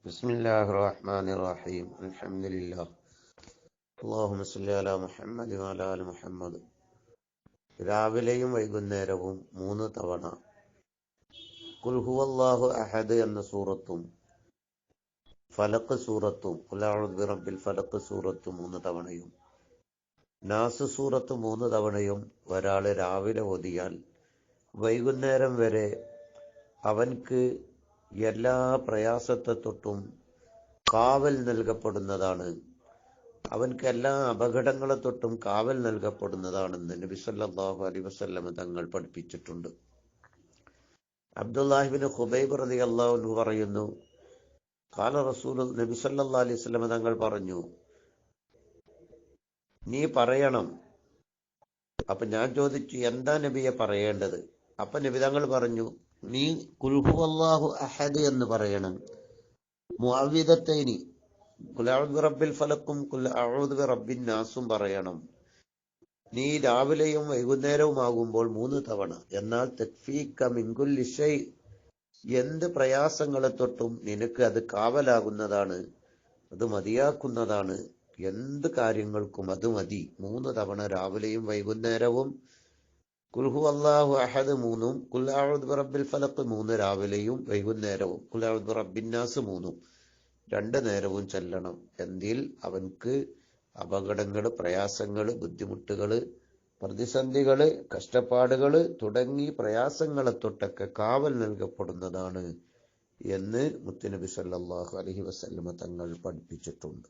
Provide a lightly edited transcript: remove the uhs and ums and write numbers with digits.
ബിസ്മില്ലാഹിർ റഹ്മാനിർ റഹീം. അൽഹംദുലില്ലാഹ്. അല്ലാഹുമ്മ സ്വല്ലി അലാ മുഹമ്മദ് വഅലാ ആലി മുഹമ്മദ്. രാവിലെയും വൈകുന്നേരവും 3 തവണ ഖുൽ ഹുവല്ലാഹു അഹദ് എന്ന സൂറത്തും ഫലഖ് സൂറത്തും ഖുൽ അഊദു ബിറബ്ബിൽ ഫലഖ് സൂറത്തും 3 തവണയും നാസ് സൂറത്ത് 3 തവണയും ഒരാൾ രാവിലെ ഓതിയാൽ വൈകുന്നേരം വരെ അവൻക്ക് എല്ലാ പ്രയാസത്തെ തൊട്ടും കാവൽ നൽകപ്പെടുന്നതാണ്. അവൻക്ക് എല്ലാ അപകടങ്ങളെ തൊട്ടും കാവൽ നൽകപ്പെടുന്നതാണെന്ന് നബി സല്ലല്ലാഹു അലൈഹി വസല്ലം തങ്ങൾ പഠിപ്പിച്ചിട്ടുണ്ട്. അബ്ദുല്ലാഹിബ്നു ഖുബൈബ് റളിയല്ലാഹു അൻഹു പറയുന്നു, ഖാല റസൂൽ നബി സല്ലല്ലാഹു അലൈഹി വസല്ലം തങ്ങൾ പറഞ്ഞു, നീ പറയണം. അപ്പൊ ഞാൻ ചോദിച്ചു, എന്താ നബിയെ പറയേണ്ടത്? അപ്പൊ നബി തങ്ങൾ പറഞ്ഞു, നീ ഖുൽ ഹുവല്ലാഹു അഹദ് എന്ന് പറയണം. മുഅവ്വിദത്തൈനി ഖുൽ അഊദു ബിറബ്ബിൽ ഫലഖും ഖുൽ അഊദു ബിറബ്ബിൻ നാസും പറയണം. നീ രാവിലെയും വൈകുന്നേരവുമാകുമ്പോൾ 3 തവണ. എന്നാൽ തക്ഫീക മിൻ കുല്ലി ശൈ, എന്ത് പ്രയാസങ്ങളെ തൊട്ടും നിനക്ക് അത് കാവലാകുന്നതാണ്, അത് മതിയാക്കുന്നതാണ്. എന്ത് കാര്യങ്ങൾക്കും അത് മതി. 3 തവണ രാവിലെയും വൈകുന്നേരവും ഖുൽ ഹുവല്ലാഹു അഹദ് 3ഉം ഖുൽ അഊദു ബിറബ്ബിൽ ഫലഖ് 3 രാവിലെയും വൈകുന്നേരവും ഖുൽ അഊദു ബിറബ്ബിൻ നാസ് 3ഉം 2 നേരവും ചൊല്ലണം. എന്തിൽ അവൻക്ക് അപകടങ്ങള്, പ്രയാസങ്ങള്, ബുദ്ധിമുട്ടുകള്, പ്രതിസന്ധികള്, കഷ്ടപ്പാടുകള് തുടങ്ങി പ്രയാസങ്ങളെ തൊട്ടൊക്കെ കാവൽ നൽകപ്പെടുന്നതാണ് എന്ന് മുത്തുനബി സല്ലല്ലാഹു അലൈഹി വസല്ലം തങ്ങൾ പഠിപ്പിച്ചിട്ടുണ്ട്.